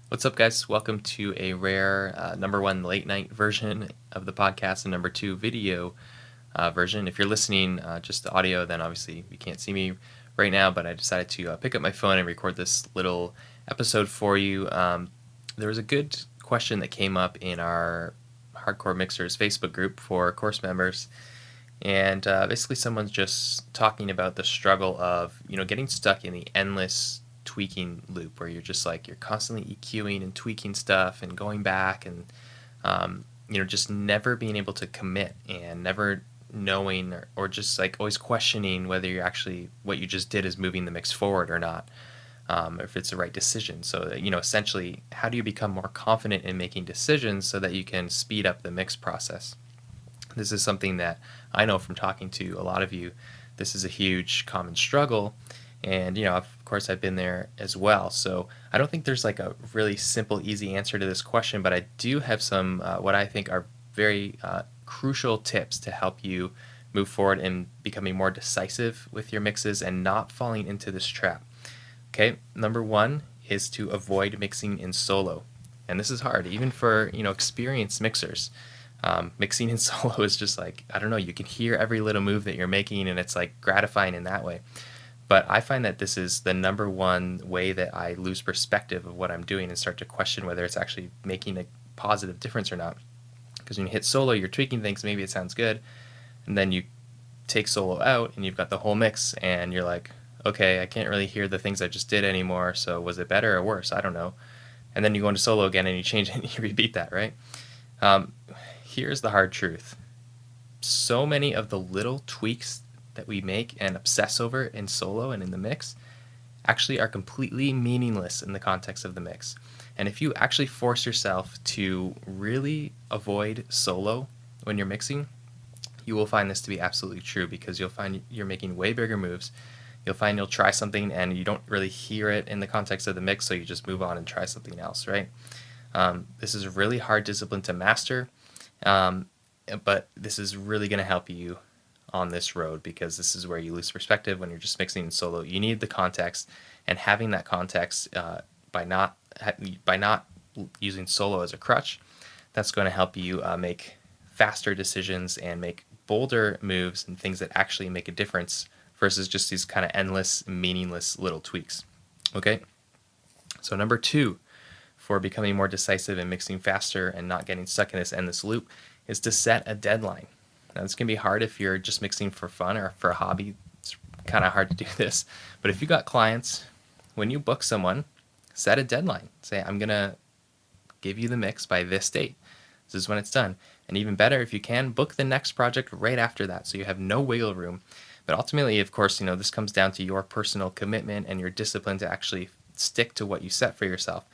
What's up, guys? Welcome to a rare number one late night version of the podcast and number two video version. If you're listening just the audio, then obviously you can't see me right now, but I decided to pick up my phone and record this little episode for you. There was a good question that came up in our Hardcore Mixers Facebook group for course members. And basically someone's just talking about the struggle of, getting stuck in the endless tweaking loop where you're constantly EQing and tweaking stuff and going back and just never being able to commit and never knowing or just like always questioning whether you're actually what you just did is moving the mix forward or not, or if it's the right decision. So essentially, how do you become more confident in making decisions so that you can speed up the mix process? This is something that I know from talking to a lot of you. This is a huge common struggle. And, of course, I've been there as well. So I don't think there's like a really simple, easy answer to this question, but I do have some what I think are very crucial tips to help you move forward in becoming more decisive with your mixes and not falling into this trap. Okay, number one is to avoid mixing in solo. And this is hard, even for, experienced mixers. Mixing in solo is just like, I don't know, you can hear every little move that you're making and it's like gratifying in that way. But I find that this is the number one way that I lose perspective of what I'm doing and start to question whether it's actually making a positive difference or not. Because when you hit solo, you're tweaking things, maybe it sounds good, and then you take solo out and you've got the whole mix and you're like, okay, I can't really hear the things I just did anymore, so was it better or worse? I don't know. And then you go into solo again and you change it and you repeat that, right? Here's the hard truth. So many of the little tweaks that we make and obsess over in solo and in the mix actually are completely meaningless in the context of the mix. And if you actually force yourself to really avoid solo when you're mixing, you will find this to be absolutely true, because you'll find you're making way bigger moves. You'll find you'll try something and you don't really hear it in the context of the mix, so you just move on and try something else, right? This is a really hard discipline to master, but this is really going to help you on this road, because this is where you lose perspective when you're just mixing in solo. You need the context, and having that context by not using solo as a crutch, that's going to help you make faster decisions and make bolder moves and things that actually make a difference versus just these kind of endless, meaningless little tweaks. Okay? So number two, for becoming more decisive and mixing faster and not getting stuck in this endless loop, is to set a deadline. Now, this can be hard if you're just mixing for fun or for a hobby. It's kind of hard to do this. But if you got clients, when you book someone, set a deadline. Say, I'm going to give you the mix by this date. This is when it's done. And even better, if you can, book the next project right after that, so you have no wiggle room. But ultimately, of course, this comes down to your personal commitment and your discipline to actually stick to what you set for yourself.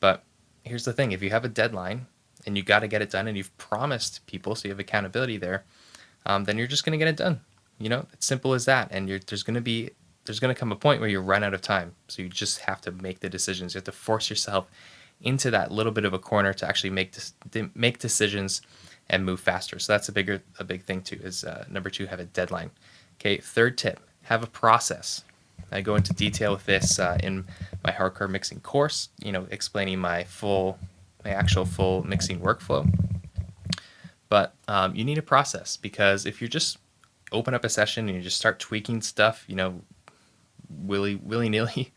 But here's the thing. If you have a deadline and you got to get it done and you've promised people, so you have accountability there, then you're just going to get it done. It's simple as that. And there's going to come a point where you run out of time. So you just have to make the decisions. You have to force yourself into that little bit of a corner to actually make decisions and move faster. So that's a big thing too, is number two, have a deadline. Okay, third tip, have a process. I go into detail with this in my hardcore mixing course, explaining my actual full mixing workflow. But you need a process, because if you just open up a session and you just start tweaking stuff, willy-nilly,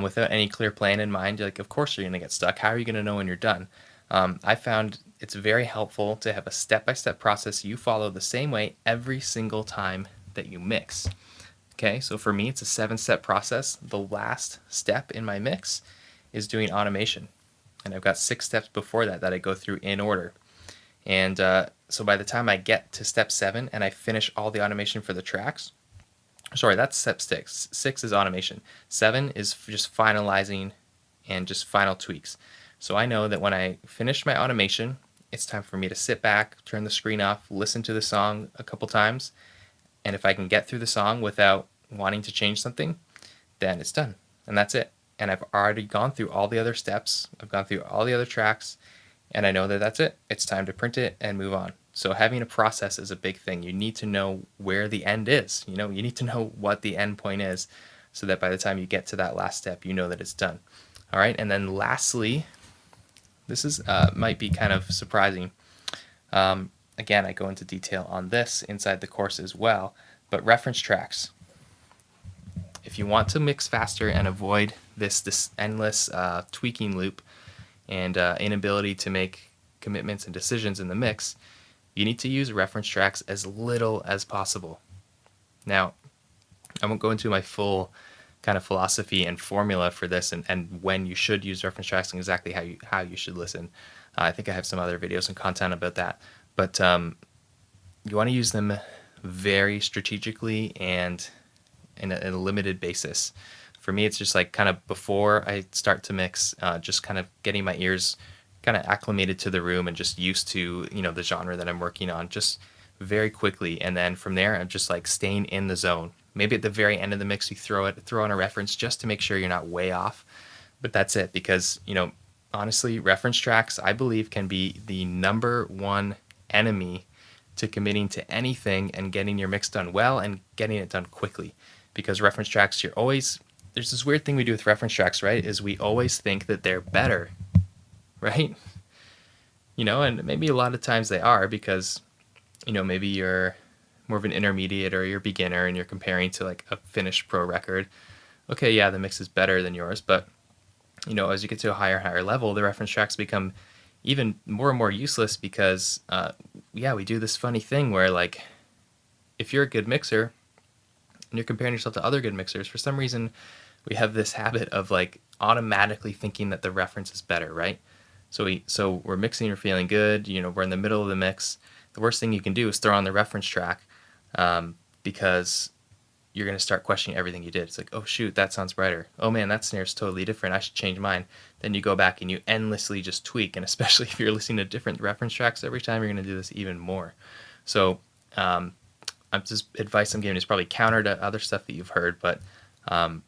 without any clear plan in mind, of course you're going to get stuck. How are you going to know when you're done? I found it's very helpful to have a step-by-step process you follow the same way every single time that you mix. Okay, so for me, it's a 7-step process. The last step in my mix is doing automation. And I've got 6 steps before that I go through in order. And so by the time I get to step 7 and I finish all the automation for the tracks, sorry, that's step 6. 6 is automation. 7 is just finalizing and just final tweaks. So I know that when I finish my automation, it's time for me to sit back, turn the screen off, listen to the song a couple times. And if I can get through the song without wanting to change something, then it's done. And that's it. And I've already gone through all the other steps. I've gone through all the other tracks. And I know that that's it. It's time to print it and move on. So having a process is a big thing. You need to know where the end is. You need to know what the end point is, so that by the time you get to that last step, you know that it's done. All right, and then lastly, this is might be kind of surprising. Again, I go into detail on this inside the course as well, but reference tracks. If you want to mix faster and avoid this endless tweaking loop and inability to make commitments and decisions in the mix, you need to use reference tracks as little as possible. Now, I won't go into my full kind of philosophy and formula for this and when you should use reference tracks and exactly how you should listen. I think I have some other videos and content about that. But you want to use them very strategically and in a limited basis. For me, it's just like kind of before I start to mix, just kind of getting my ears kind of acclimated to the room and just used to, the genre that I'm working on just very quickly. And then from there, I'm just like staying in the zone. Maybe at the very end of the mix, you throw on a reference just to make sure you're not way off. But that's it, because, honestly, reference tracks, I believe, can be the number one enemy to committing to anything and getting your mix done well and getting it done quickly. Because reference tracks, there's this weird thing we do with reference tracks, right? Is we always think that they're better, right? And maybe a lot of times they are, because, maybe you're more of an intermediate or you're a beginner and you're comparing to like a finished pro record. Okay, yeah, the mix is better than yours, but, as you get to a higher level, the reference tracks become even more and more useless because, we do this funny thing where, like, if you're a good mixer and you're comparing yourself to other good mixers, for some reason, we have this habit of, like, automatically thinking that the reference is better, right? So we're mixing, we're feeling good, we're in the middle of the mix. The worst thing you can do is throw on the reference track, because you're going to start questioning everything you did. It's like, oh shoot, that sounds brighter. Oh man, that snare's totally different. I should change mine. Then you go back and you endlessly just tweak. And especially if you're listening to different reference tracks every time, you're going to do this even more. So I'm just advice I'm giving is probably counter to other stuff that you've heard, but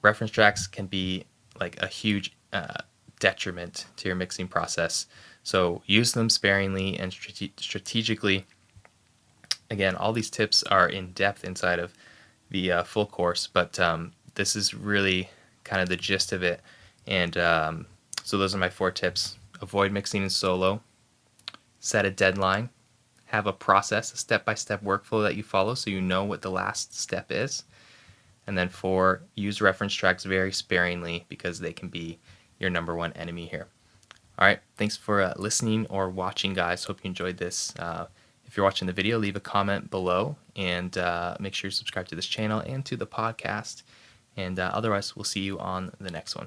reference tracks can be like a huge detriment to your mixing process. So use them sparingly and strategically. Again, all these tips are in depth inside of the full course, but this is really kind of the gist of it. And so those are my 4 tips. Avoid mixing in solo. Set a deadline. Have a process, a step-by-step workflow that you follow so you know what the last step is. And then 4, use reference tracks very sparingly because they can be your number one enemy here. All right, thanks for listening or watching, guys. Hope you enjoyed this. If you're watching the video, leave a comment below and make sure you subscribe to this channel and to the podcast. And otherwise, we'll see you on the next one.